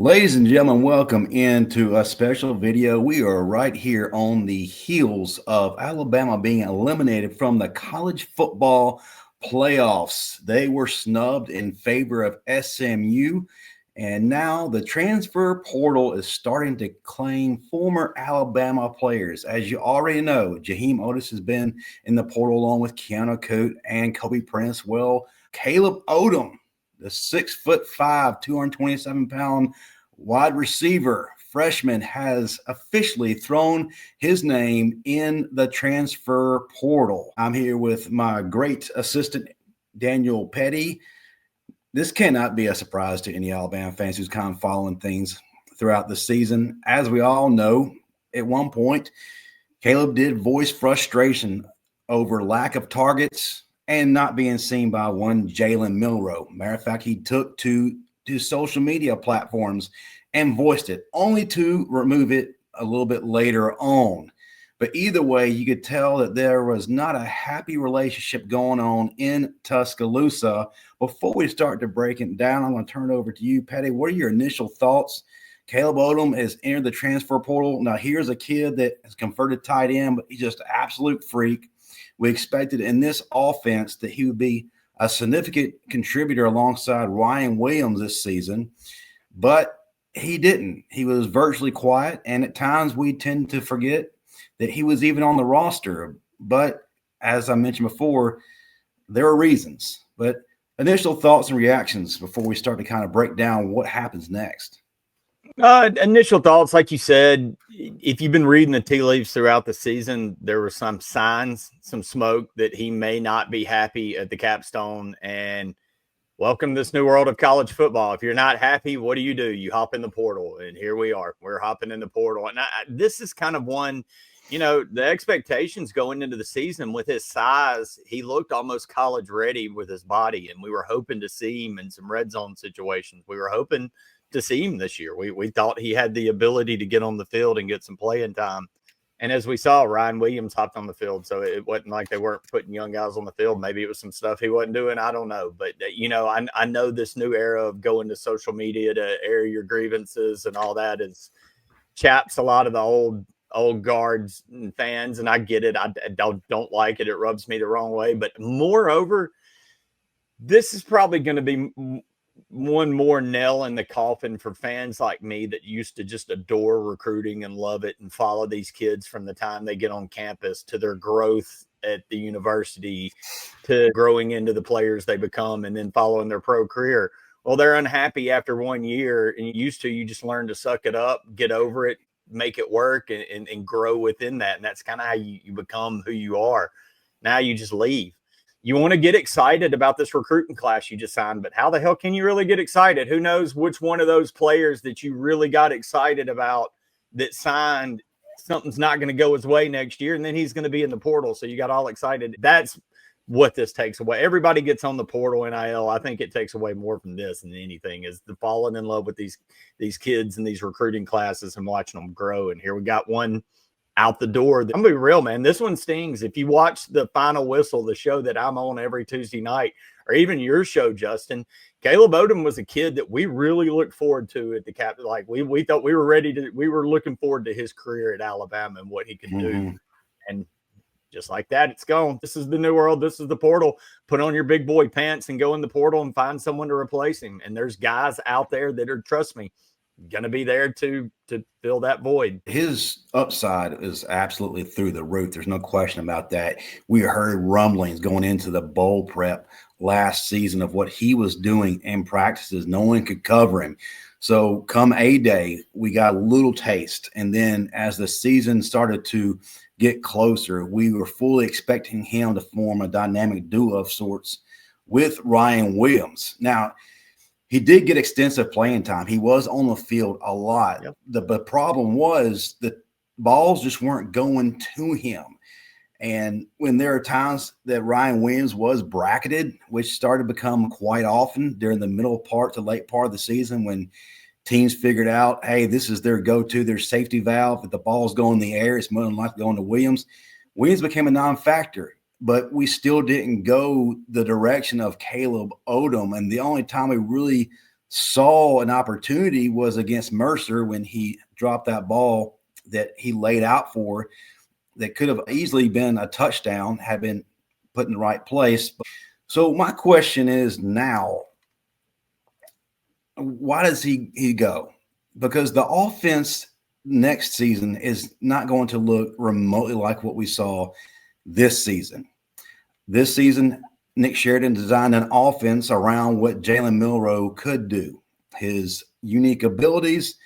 Ladies and gentlemen, welcome into a special video. We are right here on the heels of Alabama being eliminated from the college football playoffs. They were snubbed in favor of SMU, and now the transfer portal is starting to claim former Alabama players. As you already know, Jaheim Otis has been in the portal along with Keanu Coate and Kobe Prince. Well, Caleb Odom, the 6'5", 227-pound wide receiver freshman, has officially thrown his name in the transfer portal. I'm here with my great assistant, Daniel Pettey. This cannot be a surprise to any Alabama fans who's kind of following things throughout the season. As we all know, at one point, Caleb did voice frustration over lack of targets and not being seen by one Jalen Milroe. Matter of fact, he took to social media platforms and voiced it, only to remove it a little bit later on. But either way, you could tell that there was not a happy relationship going on in Tuscaloosa. Before we start to break it down, I'm going to turn it over to you, Patty. What are your initial thoughts? Caleb Odom has entered the transfer portal. Now, here's a kid that has converted tight end, but he's just an absolute freak. We expected in this offense that he would be a significant contributor alongside Ryan Williams this season, but he didn't. He was virtually quiet, and at times we tend to forget that he was even on the roster. But as I mentioned before, there are reasons. But initial thoughts and reactions before we start to kind of break down what happens next. Initial thoughts, like you said, if you've been reading the tea leaves throughout the season, there were some signs, some smoke that he may not be happy at the capstone. And welcome to this new world of college football. If you're not happy, what do? You hop in the portal, and here we are. We're hopping in the portal. And this is kind of one, the expectations going into the season with his size, he looked almost college ready with his body, and we were hoping to see him in some red zone situations. We were hoping to see him this year. We thought he had the ability to get on the field and get some playing time. And as we saw, Ryan Williams hopped on the field. So it wasn't like they weren't putting young guys on the field. Maybe it was some stuff he wasn't doing. I don't know. But, I know this new era of going to social media to air your grievances and all that is chaps a lot of the old guards and fans. And I get it. I don't like it. It rubs me the wrong way. But moreover, this is probably going to be one more nail in the coffin for fans like me that used to just adore recruiting and love it and follow these kids from the time they get on campus to their growth at the university to growing into the players they become and then following their pro career. Well, they're unhappy after 1 year, and you just learn to suck it up, get over it, make it work, and grow within that. And that's kind of how you become who you are. Now you just leave. You want to get excited about this recruiting class you just signed, but how the hell can you really get excited? Who knows which one of those players that you really got excited about that signed, something's not going to go his way next year, and then he's going to be in the portal, so you got all excited. That's what this takes away. Everybody gets on the portal NIL. I think it takes away more from this than anything, is the falling in love with these kids and these recruiting classes and watching them grow. And here we got one out the door. I'm gonna be real, man. This one stings. If you watch the Final Whistle, the show that I'm on every Tuesday night, or even your show, Justin, Caleb Odom was a kid that we really looked forward to at the cap. Like we thought we were looking forward to his career at Alabama and what he could do. And just like that, it's gone. This is the new world. This is the portal. Put on your big boy pants and go in the portal and find someone to replace him. And there's guys out there that are, trust me, going to be there to fill that void. His upside is absolutely through the roof. There's no question about that. We heard rumblings going into the bowl prep last season of what he was doing in practices. No one could cover him. So come A-Day, we got a little taste. And then as the season started to get closer, we were fully expecting him to form a dynamic duo of sorts with Ryan Williams. Now, he did get extensive playing time. He was on the field a lot. Yep. The problem was the balls just weren't going to him. And when there are times that Ryan Williams was bracketed, which started to become quite often during the middle part to late part of the season, when teams figured out, hey, this is their go-to, their safety valve. If the ball's going in the air, it's more than likely going to Williams. Williams became a non-factor. But we still didn't go the direction of Caleb Odom. And the only time we really saw an opportunity was against Mercer when he dropped that ball that he laid out for that could have easily been a touchdown, had been put in the right place. So my question is now, why does he go? Because the offense next season is not going to look remotely like what we saw this season. This season, Nick Sheridan designed an offense around what Jalen Milroe could do, his unique abilities,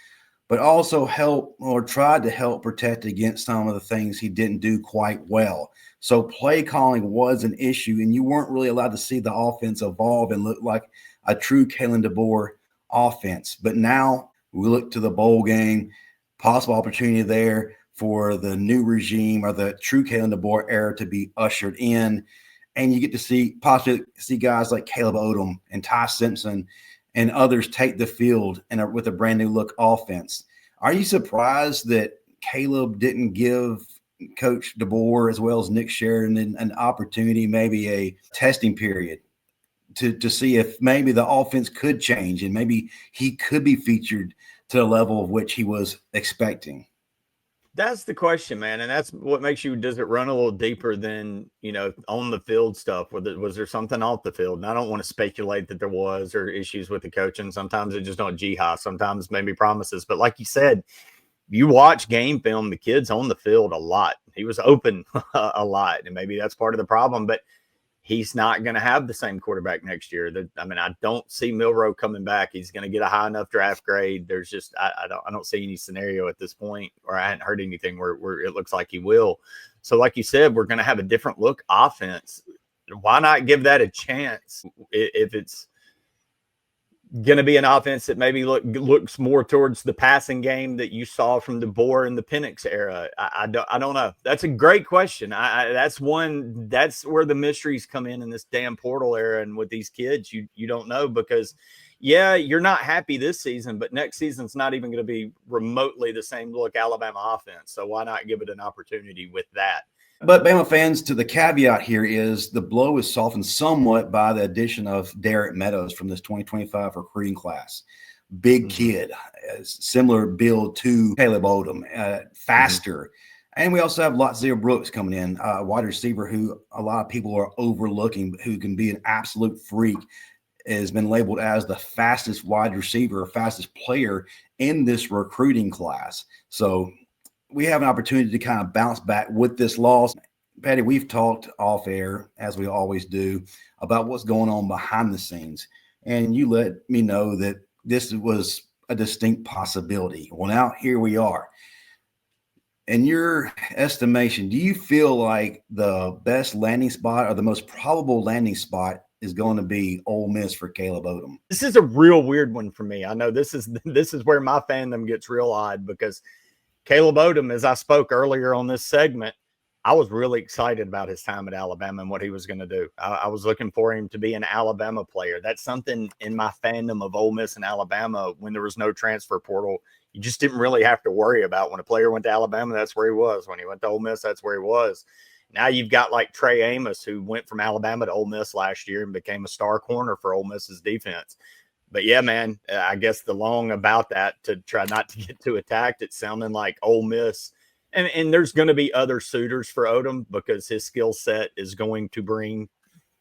but also help or tried to help protect against some of the things he didn't do quite well. So play calling was an issue, and you weren't really allowed to see the offense evolve and look like a true Kalen DeBoer offense. But now we look to the bowl game, possible opportunity there for the new regime or the true Kalen DeBoer era to be ushered in. And you get to possibly see guys like Caleb Odom and Ty Simpson and others take the field with a brand new look offense. Are you surprised that Caleb didn't give Coach DeBoer as well as Nick Sheridan an opportunity, maybe a testing period to see if maybe the offense could change and maybe he could be featured to the level of which he was expecting? That's the question, man. And that's what makes you, does it run a little deeper than, on the field stuff? Was there something off the field? And I don't want to speculate that there was, or issues with the coaching. Sometimes it just don't jihad. Sometimes maybe promises. But like you said, you watch game film, the kid's on the field a lot. He was open a lot. And maybe that's part of the problem. But he's not going to have the same quarterback next year. I don't see Milroe coming back. He's going to get a high enough draft grade. There's just I don't see any scenario at this point, or I hadn't heard anything where it looks like he will. So, like you said, we're going to have a different look offense. Why not give that a chance if it's going to be an offense that maybe looks more towards the passing game that you saw from DeBoer in the Penix era? I don't know. That's a great question. That's where the mysteries come in this damn portal era. And with these kids, you don't know, because you're not happy this season, but next season's not even going to be remotely the same look Alabama offense. So why not give it an opportunity with that? But Bama fans, to the caveat here is the blow is softened somewhat by the addition of Derek Meadows from this 2025 recruiting class. Big kid, similar build to Caleb Odom, faster. And we also have Lotzia Brooks coming in, a wide receiver who a lot of people are overlooking, who can be an absolute freak, has been labeled as the fastest wide receiver, fastest player in this recruiting class. So we have an opportunity to kind of bounce back with this loss. Pettey, we've talked off air, as we always do, about what's going on behind the scenes. And you let me know that this was a distinct possibility. Well, now here we are. In your estimation, do you feel like the best landing spot or the most probable landing spot is going to be Ole Miss for Caleb Odom? This is a real weird one for me. I know this is where my fandom gets real odd, because Caleb Odom, as I spoke earlier on this segment, I was really excited about his time at Alabama and what he was going to do. I was looking for him to be an Alabama player. That's something in my fandom of Ole Miss and Alabama, when there was no transfer portal, you just didn't really have to worry about. When a player went to Alabama, that's where he was. When he went to Ole Miss, that's where he was. Now you've got like Trey Amos, who went from Alabama to Ole Miss last year and became a star corner for Ole Miss's defense. But yeah, man, I guess the long about that, to try not to get too attacked, it's sounding like Ole Miss. And there's going to be other suitors for Odom, because his skill set is going to bring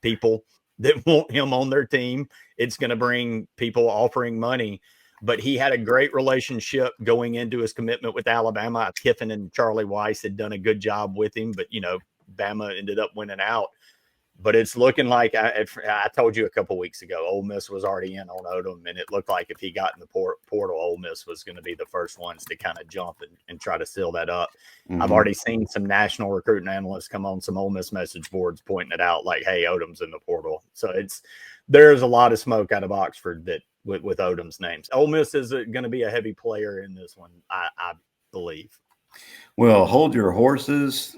people that want him on their team. It's going to bring people offering money. But he had a great relationship going into his commitment with Alabama. Kiffin and Charlie Weiss had done a good job with him, but, Bama ended up winning out. But it's looking like, I told you a couple weeks ago, Ole Miss was already in on Odom, and it looked like if he got in the portal, Ole Miss was going to be the first ones to kind of jump and try to seal that up. I've already seen some national recruiting analysts come on some Ole Miss message boards pointing it out, like, hey, Odom's in the portal. So there's a lot of smoke out of Oxford that with Odom's names. Ole Miss is going to be a heavy player in this one, I believe. Well, hold your horses.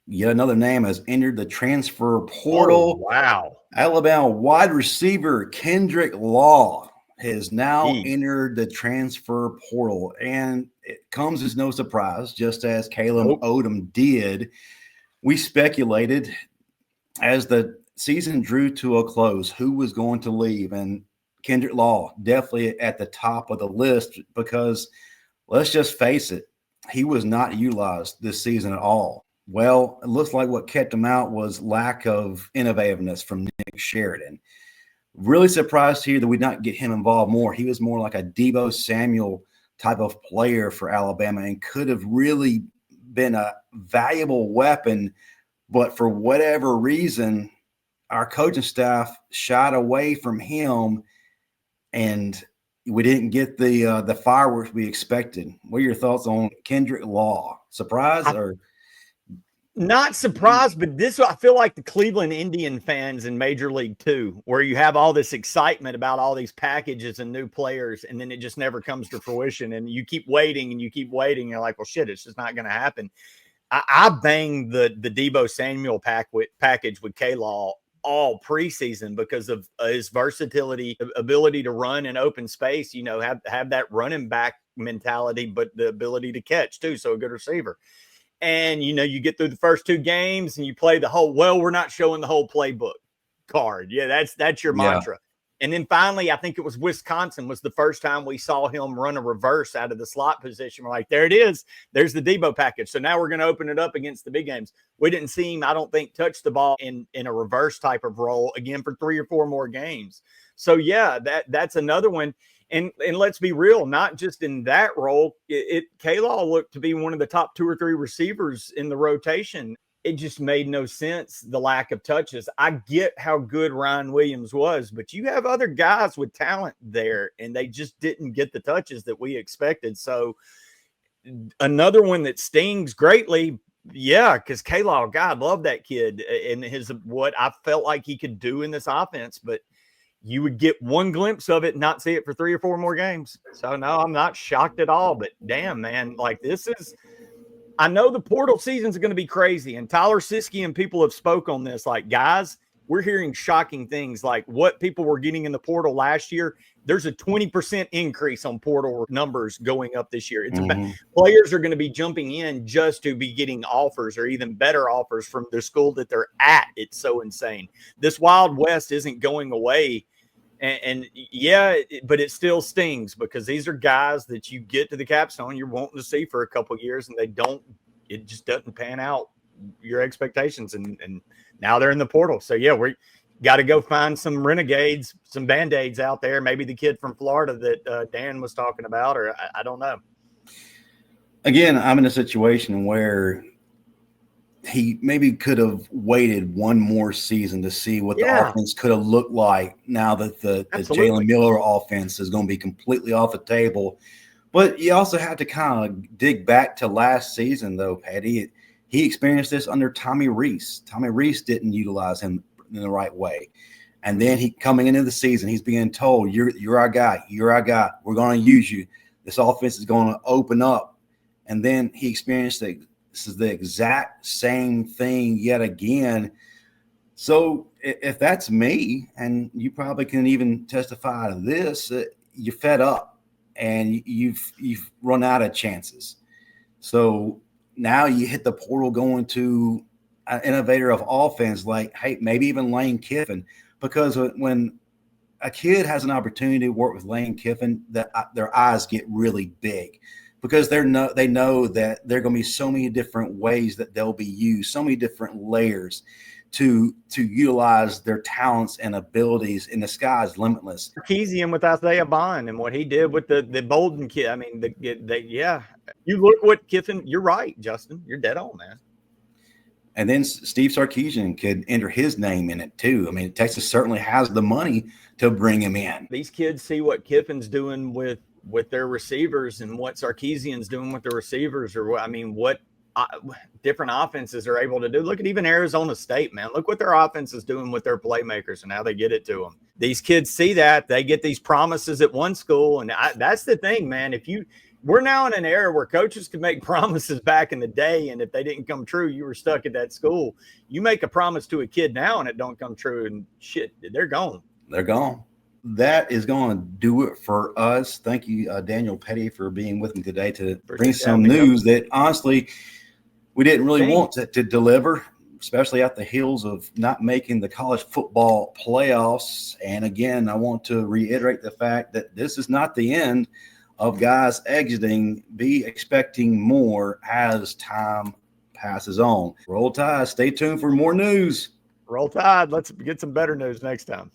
Yet another name has entered the transfer portal. Oh, wow. Alabama wide receiver Kendrick Law has now entered the transfer portal. And it comes as no surprise, just as Caleb Odom did. We speculated as the season drew to a close who was going to leave. And Kendrick Law, definitely at the top of the list, because let's just face it, he was not utilized this season at all. Well, it looks like what kept him out was lack of innovativeness from Nick Sheridan. Really surprised here that we not get him involved more. He was more like a Deebo Samuel type of player for Alabama and could have really been a valuable weapon, but for whatever reason, our coaching staff shied away from him, and we didn't get the fireworks we expected. What are your thoughts on Kendrick Law? Surprise or not surprised? But this, I feel like the Cleveland Indian fans in Major League 2, where you have all this excitement about all these packages and new players, and then it just never comes to fruition, and you keep waiting and you keep waiting. You're like, well, shit, it's just not going to happen. I banged the Deebo Samuel package with K-Law all preseason because of his versatility, ability to run in open space, you know, have that running back mentality, but the ability to catch too. So a good receiver. And, you know, you get through the first 2 games and you play the whole, well, we're not showing the whole playbook card. Yeah, that's your mantra. And then finally, I think it was Wisconsin was the first time we saw him run a reverse out of the slot position. We're like, there it is. There's the Deebo package. So now we're going to open it up against the big games. We didn't see him, I don't think, touch the ball in a reverse type of role again for 3 or 4 more games. So, yeah, that's another one. And let's be real, not just in that role. K-Law looked to be one of the top 2 or 3 receivers in the rotation. It just made no sense, the lack of touches. I get how good Ryan Williams was, but you have other guys with talent there, and they just didn't get the touches that we expected. So another one that stings greatly, yeah, because K-Law, God, love that kid and what I felt like he could do in this offense, but you would get one glimpse of it and not see it for 3 or 4 more games. So, no, I'm not shocked at all, but damn, man, like this is – I know the portal seasons are going to be crazy, and Tyler Siskey and people have spoke on this. Like, guys, we're hearing shocking things like what people were getting in the portal last year. There's a 20% increase on portal numbers going up this year. It's players are going to be jumping in just to be getting offers or even better offers from the school that they're at. It's so insane. This Wild West isn't going away. And yeah, but it still stings because these are guys that you get to the capstone you're wanting to see for a couple of years, and it just doesn't pan out your expectations. And now they're in the portal. So yeah, we got to go find some renegades, some Band-Aids out there. Maybe the kid from Florida that Dan was talking about, or I don't know. Again, I'm in a situation where he maybe could have waited one more season to see what the offense could have looked like now that the Jalen Miller offense is going to be completely off the table. But you also have to kind of dig back to last season, though, Pettey. He experienced this under Tommy Rees. Tommy Rees didn't utilize him in the right way. And then he coming into the season, he's being told, you're our guy. You're our guy. We're going to use you. This offense is going to open up. And then he experienced this is the exact same thing yet again. So if that's me, and you probably can even testify to this, you're fed up and you've run out of chances. So now you hit the portal going to an innovator of offense like, hey, maybe even Lane Kiffin, because when a kid has an opportunity to work with Lane Kiffin, their eyes get really big. Because they know that there are going to be so many different ways that they'll be used, so many different layers to utilize their talents and abilities, and the sky is limitless. Sarkisian with Isaiah Bond and what he did with the Bolden kid. I mean, you look what Kiffin. You're right, Justin. You're dead on, man. And then Steve Sarkisian could enter his name in it too. I mean, Texas certainly has the money to bring him in. These kids see what Kiffin's doing with their receivers and what Sarkisian's doing with the receivers, or what different offenses are able to do. Look at even Arizona State, man. Look what their offense is doing with their playmakers and how they get it to them. These kids see that. They get these promises at one school, and that's the thing, man. We're now in an era where coaches could make promises back in the day, and if they didn't come true, you were stuck at that school. You make a promise to a kid now and it don't come true, and shit, they're gone. They're gone. That is going to do it for us. Thank you, Daniel Pettey, for being with me today to bring some news that honestly we didn't really want to deliver. especially at the heels of not making the college football playoffs. And again, I want to reiterate the fact that this is not the end of guys exiting. Be expecting more as time passes on. Roll Tide. Stay tuned for more news. Roll Tide. Let's get some better news next time.